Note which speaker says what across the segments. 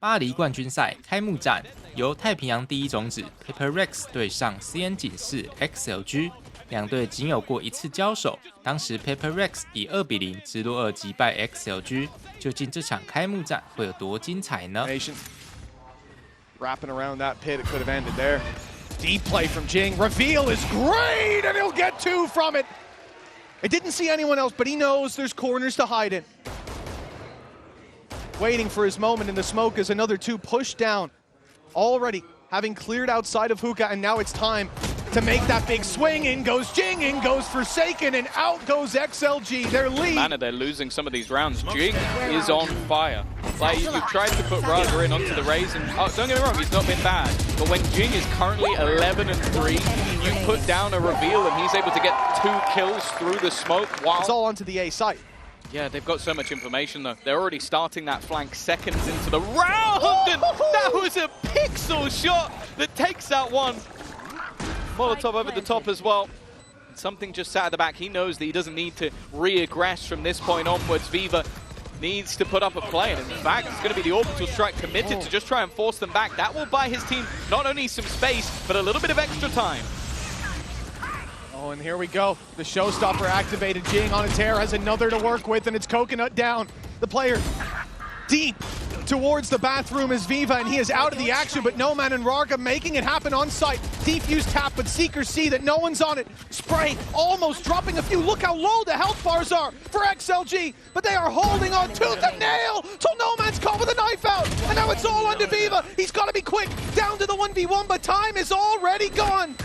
Speaker 1: 巴黎冠军赛开幕战由太平洋第一种子 PRX 对上 CN 警示 XLG， 两队仅有过一次交手，当时 PRX 以2-0直落2击败 XLG。究竟这场开幕战会有多精彩呢？
Speaker 2: Wrapping around that pit, it could have ended there. Deep play from Jing. Reveal is great, and he'll get two from it. It didn't see anyone else, but he knows there's corners to hide in. Waiting for his moment in the smoke as another two push down. Already having cleared outside of Hookah, and now it's time to make that big swing. In goes Jing, in goes Forsaken, and out goes XLG. Their lead.
Speaker 3: Manner, they're losing some of these rounds. Jing is on fire. Like, you've tried to put Raga in onto the Raze, and don't get me wrong, he's not been bad. But when Jing is currently 11-3, you put down a reveal, and he's able to get 2 kills through the smoke while...
Speaker 2: It's all onto the A site.
Speaker 3: Yeah, they've got so much information, though. They're already starting that flank seconds into the round, and that was a pixel shot that takes that one. Molotov over the top as well. Something just sat at the back. He knows that he doesn't need to re-aggress from this point onwards. Viva needs to put up a play, and in fact, it's going to be the orbital strike committed to just try and force them back. That will buy his team not only some space, but a little bit of extra time.
Speaker 2: Oh, and here we go. The showstopper activated. Jing on a tear has another to work with, and it's Coconut down. The player deep towards the bathroom is Viva, and he is out of the action, but Noman and Raga making it happen on site. Defuse tap, but Seekers see that no one's on it. Spray almost dropping a few. Look how low the health bars are for XLG, but they are holding on tooth and nail till Noman's caught with a knife out, and now it's all onto Viva. He's got to be quick, down to the 1v1, but time is already gone.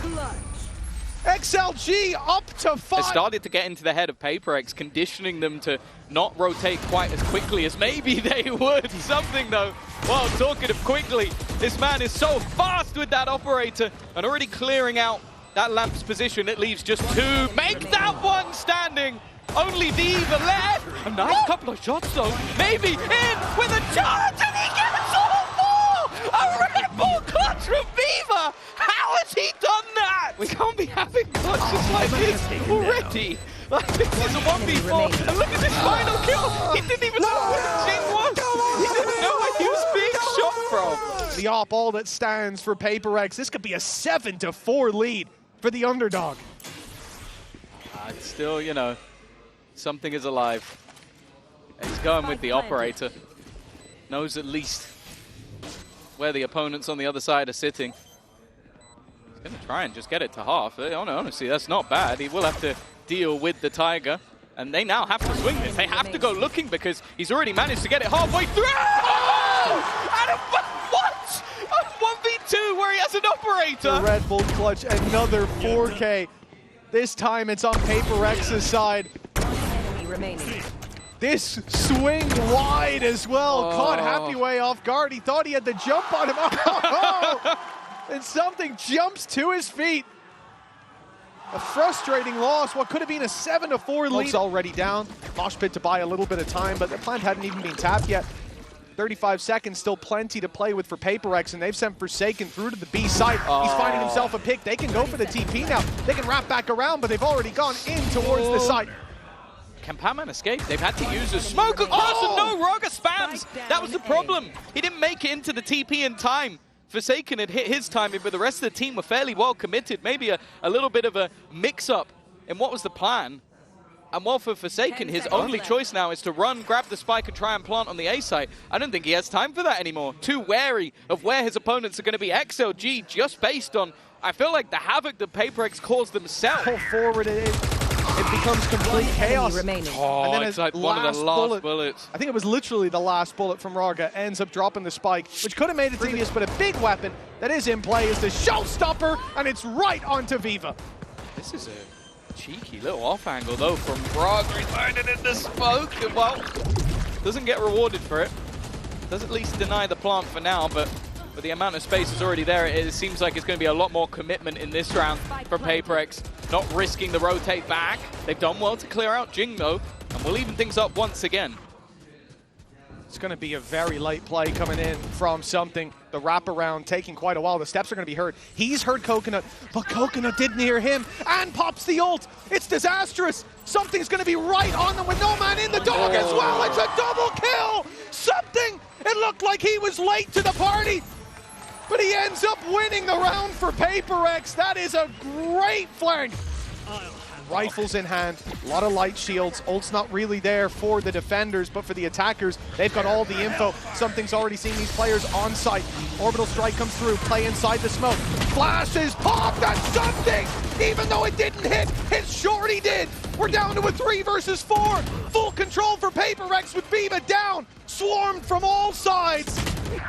Speaker 2: XLG up to 5.
Speaker 3: They started to get into the head of PRX, conditioning them to not rotate quite as quickly as maybe they would. Something though, well, talking of quickly, this man is so fast with that operator and already clearing out that lamp's position. It leaves just 2. Make that one standing. Only Viva left. A nice couple of shots though. Maybe in with a charge, and he gets all 4. A Red Bull clutch from Viva. How has he done that? We can't be having clutches like this already. Like, this is a 1v4, and look at this final kill. He didn't even know where Jing was. He didn't know where he was being shot from.
Speaker 2: The op all that stands for PRX. This could be a 7-4 lead for the underdog.
Speaker 3: It's still, you know, something is alive. He's going with the operator. Knows at least where the opponents on the other side are sitting. He's going to try and just get it to half. Honestly, that's not bad. He will have to deal with the Tiger. And they now have to swing this. They have to go looking because he's already managed to get it halfway through. Oh! And what? A 1v2 where he has an operator.
Speaker 2: The Red Bull clutch, another 4K. This time it's on PRX's side. This swing wide as well. Caught Happyway off guard. He thought he had the jump on him. Oh! And something jumps to his feet. A frustrating loss. What could have been a 7-4 lead. Already down. Mosh pit to buy a little bit of time, but the plant hadn't even been tapped yet. 35 seconds, still plenty to play with for PRX, and they've sent Forsaken through to the B site. He's finding himself a pick. They can go for the TP now. They can wrap back around, but they've already gone in towards the site.
Speaker 3: Can Pac-Man escape? They've had to use a smoke across, and no, Raga spams. That was the problem. He didn't make it into the TP in time. Forsaken had hit his timing, but the rest of the team were fairly well committed. Maybe a little bit of a mix-up in what was the plan. And while for Forsaken, his only choice now is to run, grab the spike, and try and plant on the A site. I don't think he has time for that anymore. Too wary of where his opponents are going to be. XLG just based on, I feel like, the havoc that PRX caused themselves.
Speaker 2: Pull forward it becomes complete chaos.
Speaker 3: And then it's like one of the last bullets.
Speaker 2: I think it was literally the last bullet from Raga, ends up dropping the spike, which could have made it tedious, but a big weapon that is in play is the showstopper, and it's right onto Viva.
Speaker 3: This is a cheeky little off angle though from Raga. He's finding in the smoke, and well, doesn't get rewarded for it. Does at least deny the plant for now, but with the amount of space that's already there, it seems like it's going to be a lot more commitment in this round from PRX. Not risking the rotate back. They've done well to clear out Jing though, and we'll even things up once again.
Speaker 2: It's going to be a very light play coming in from something. The wraparound taking quite a while. The steps are going to be heard. He's heard Coconut, but Coconut didn't hear him and pops the ult. It's disastrous. Something's going to be right on them with no man in the dog as well. It's a double kill. Something. It looked like he was late to the party, but he ends up winning the round for PRX. That is a great flank. Rifles in hand, a lot of light shields. Ult's not really there for the defenders, but for the attackers, they've got all the info. Something's already seen these players on site. Orbital strike comes through, play inside the smoke. Flashes popped at something, even though it didn't hit. His shorty did. We're down to a 3 versus 4. Full control for PRX with Viva down. Swarmed from all sides.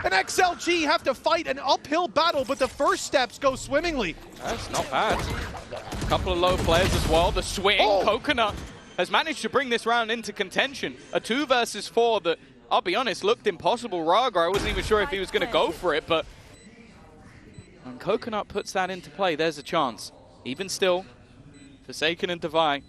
Speaker 2: And XLG have to fight an uphill battle, but the first steps go swimmingly.
Speaker 3: That's not bad. A couple of low players as well. The swing, Coconut has managed to bring this round into contention. A 2 versus 4 that, I'll be honest, looked impossible. Raga, I wasn't even sure if he was going to go for it, but when Coconut puts that into play, there's a chance. Even still, Forsaken and Devi,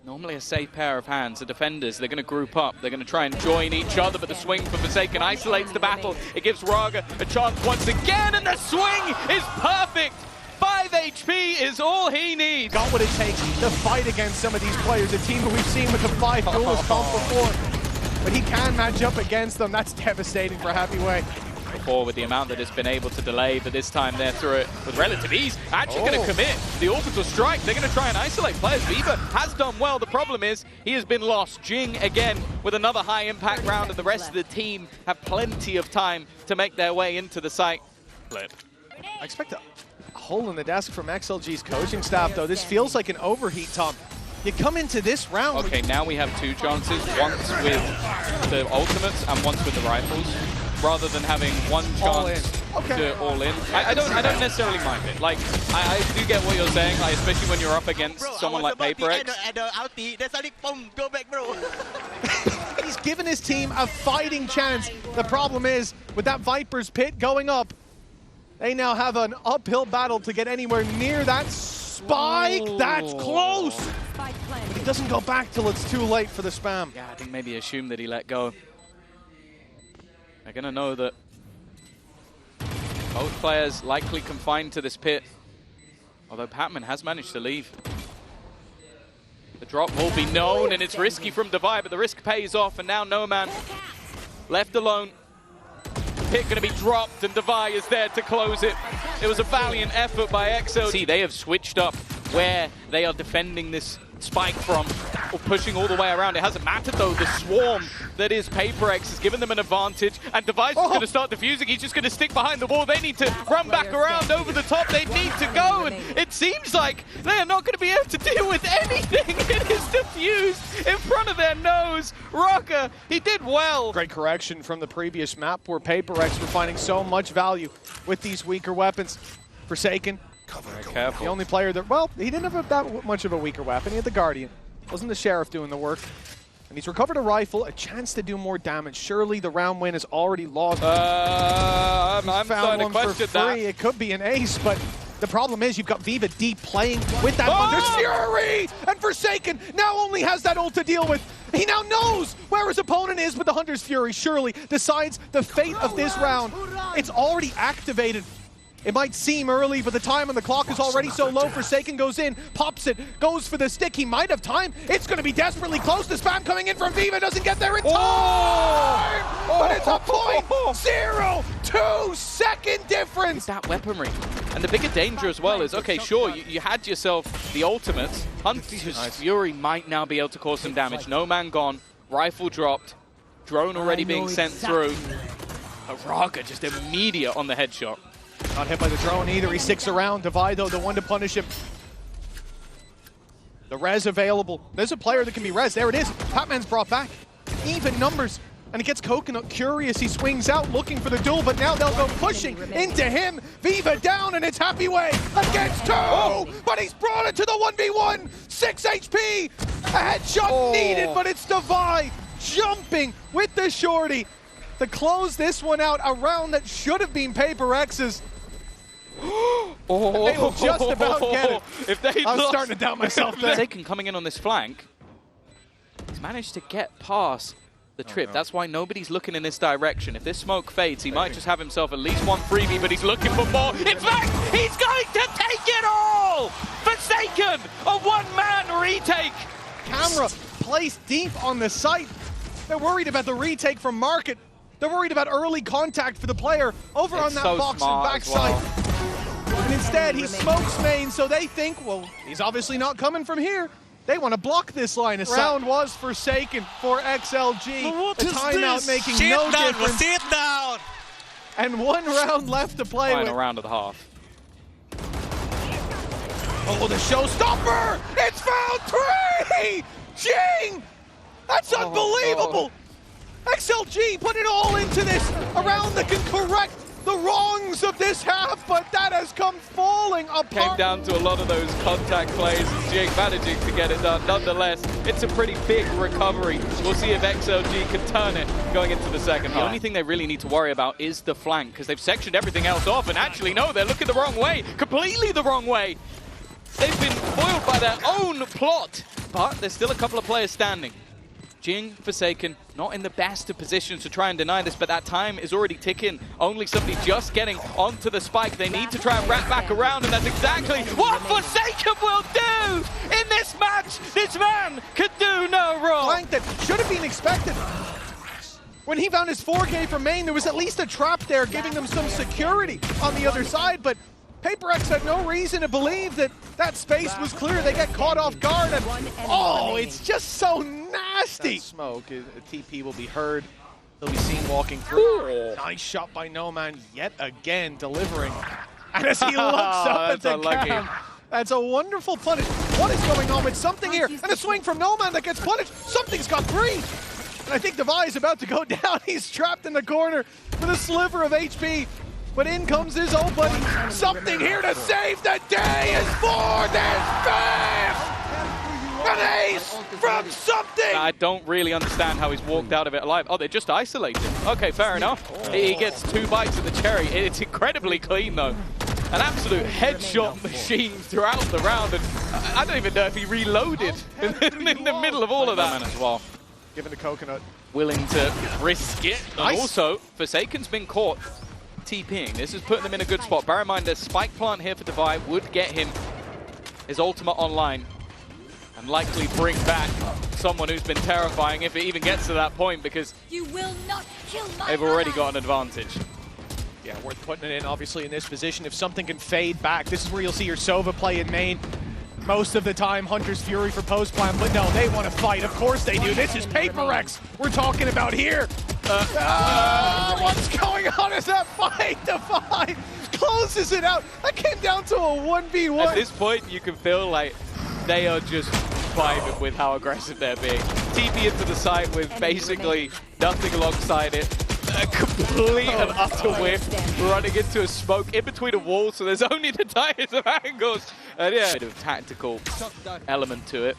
Speaker 3: normally a safe pair of hands. The defenders, they're going to group up. They're going to try and join each other, but the swing for Forsaken isolates the battle. It gives Raga a chance once again, and the swing is perfect. 5 HP is all he needs.
Speaker 2: Got what it takes to fight against some of these players. A team who we've seen with the 5 duelist comp before. But he can match up against them. That's devastating for Happy Way.
Speaker 3: Before with the amount that has been able to delay, but this time they're through it with relative ease. Actually going to commit the orbital strike. They're going to try and isolate players. Viva has done well. The problem is he has been lost. Jing again with another high impact round, and the rest of the team have plenty of time to make their way into the site. Flip.
Speaker 2: I expect a hole in the desk from XLG's coaching staff, though. This feels like an overheat, Tom. You come into this round.
Speaker 3: Okay, now we have 2 chances, once with the ultimates and once with the rifles, rather than having 1 chance to all in. I don't necessarily mind it. Like, I do get what you're saying, like, especially when you're up against someone like PRX.
Speaker 2: He's given his team a fighting chance. The problem is, with that Viper's pit going up, they now have an uphill battle to get anywhere near that spike. That's close. But he doesn't go back till it's too late for the spam.
Speaker 3: Yeah, I think maybe assume that he let go. They're going to know that both players likely confined to this pit, although Patman has managed to leave. The drop will be known, and it's risky from Devi, but the risk pays off, and now No Man left alone. Pit going to be dropped, and Devi is there to close it. It was a valiant effort by XLG. See, they have switched up where they are defending this spike from, or pushing all the way around. It hasn't mattered though. The swarm that is PRX has given them an advantage, and Devi's going to start defusing. He's just going to stick behind the wall. They need to run back around over the top. They need to go, and it seems like they are not going to be able to deal with anything. It is diffused in front of their nose. Rocker, he did well.
Speaker 2: Great correction from the previous map where PRX were finding so much value with these weaker weapons. Forsaken,
Speaker 3: very careful.
Speaker 2: The only player that, well, he didn't have that much of a weaker weapon. He had the Guardian. Wasn't the Sheriff doing the work. And he's recovered a rifle, a chance to do more damage. Surely the round win is already lost.
Speaker 3: I'm starting to question that.
Speaker 2: It could be an ace, but the problem is you've got Viva deep playing with that Hunter's Fury! And Forsaken now only has that ult to deal with. He now knows where his opponent is, but the Hunter's Fury surely decides the fate of this round. It's already activated. It might seem early, but the time on the clock is already so low. Forsaken goes in, pops it, goes for the stick. He might have time. It's going to be desperately close. The spam coming in from Viva doesn't get there in time. But it's a 0.02 second difference.
Speaker 3: That weaponry. And the bigger danger as well is, okay, sure, you had yourself the ultimates. Hunter's Fury might now be able to cause some damage. No Man gone, rifle dropped, drone already being sent through. Raga just immediate on the headshot.
Speaker 2: Not hit by the drone either. He sticks around. Devi, though, the one to punish him. The res available. There's a player that can be res. There it is. Patman's brought back. Even numbers. And it gets Coconut curious. He swings out looking for the duel, but now they'll go pushing into him. Viva down, and it's Happy Way against 2. But he's brought it to the 1v1. 6 HP. A headshot needed, but it's Devi jumping with the shorty to close this one out. A round that should have been PRX's. They will just about get it.
Speaker 3: If they
Speaker 2: I'm starting to doubt myself there.
Speaker 3: Forsaken coming in on this flank. He's managed to get past the trip. That's why nobody's looking in this direction. If this smoke fades, he might just have himself at least one freebie, but he's looking for more. In fact, he's going to take it all! Forsaken, a one-man retake!
Speaker 2: Camera placed deep on the site. They're worried about the retake from Market. They're worried about early contact for the player over on that
Speaker 3: so
Speaker 2: box and backside.
Speaker 3: Well.
Speaker 2: And instead, he smokes main, so they think, well, he's obviously not coming from here. They want to block this line. A sound was Forsaken for XLG. The timeout making no difference.
Speaker 4: Sit down!
Speaker 2: And 1 round left to play with.
Speaker 3: Final round of the half.
Speaker 2: Oh, the showstopper! It's found 3! Jing! That's unbelievable! XLG put it all into this, a round that can correct the wrongs of this half, but that has come falling apart.
Speaker 3: Came down to a lot of those contact plays, and Jing managing to get it done. Nonetheless, it's a pretty big recovery. We'll see if XLG can turn it going into the second half. The only thing they really need to worry about is the flank, because they've sectioned everything else off, and actually, no, they're looking the wrong way, completely the wrong way. They've been foiled by their own plot, but there's still a couple of players standing. Jing, Forsaken, not in the best of positions to try and deny this, but that time is already ticking. Only somebody just getting onto the spike. They need to try and wrap back around, and that's exactly what Forsaken will do in this match. This man could do no wrong.
Speaker 2: Flank that should have been expected. When he found his 4K from main, there was at least a trap there giving them some security on the other side, but PRX had no reason to believe that that space was clear. They get caught off guard, and oh, it's just so nasty. That smoke, a TP will be heard. He'll be seen walking through. Nice shot by Noman, yet again delivering. And as he looks up at the cam, that's a wonderful punish. What is going on with something here? And a swing from Noman that gets punished. Something's got 3. And I think Devi is about to go down. He's trapped in the corner with a sliver of HP. But in comes his old buddy. Something here to save the day is for this fam! An ace from something!
Speaker 3: I don't really understand how he's walked out of it alive. Oh, they're just isolated. Okay, fair enough. He gets 2 bites of the cherry. It's incredibly clean, though. An absolute headshot machine throughout the round. And I don't even know if he reloaded in the middle of all of that. As well.
Speaker 2: Given the coconut.
Speaker 3: Willing to risk it.
Speaker 2: Nice.
Speaker 3: And also, Forsaken's been caught TPing. This is putting them in a good spot. Bear in mind, the spike plant here for Devi would get him his ultimate online and likely bring back someone who's been terrifying if it even gets to that point, because
Speaker 5: you will not kill my
Speaker 3: they've already got an advantage.
Speaker 2: Yeah, worth putting it in, obviously, in this position. If something can fade back, this is where you'll see your Sova play in main. Most of the time, Hunter's Fury for post plan, but no, they want to fight. Of course they do. This is PRX we're talking about here. What's going on? Is that fight? Devi closes it out. That came down to a 1v1.
Speaker 3: At this point, you can feel like they are just vibing with how aggressive they're being. TP into the side with basically nothing alongside it. A complete and utter whiff, running into a smoke in between a wall, so there's only the tiniest of angles. And yeah, a bit of tactical element to it.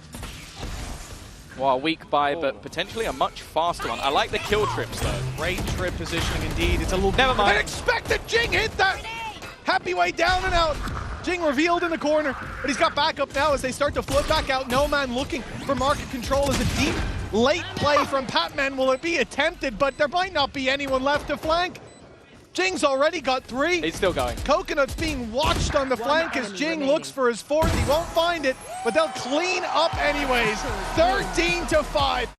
Speaker 3: Well, a weak buy, but potentially a much faster one. I like the kill trips, though.
Speaker 2: Great trip positioning indeed. It's a little
Speaker 3: Never mind.
Speaker 2: unexpected. Jing hit that. Happy way down and out. Jing revealed in the corner, but he's got backup now as they start to float back out. Noman looking for market control as a deep late play from Patman. Will it be attempted? But there might not be anyone left to flank. Jing's already got 3.
Speaker 3: He's still going.
Speaker 2: Coconut's being watched on the flank as Jing looks for his 4th. He won't find it, but they'll clean up anyways. 13-5.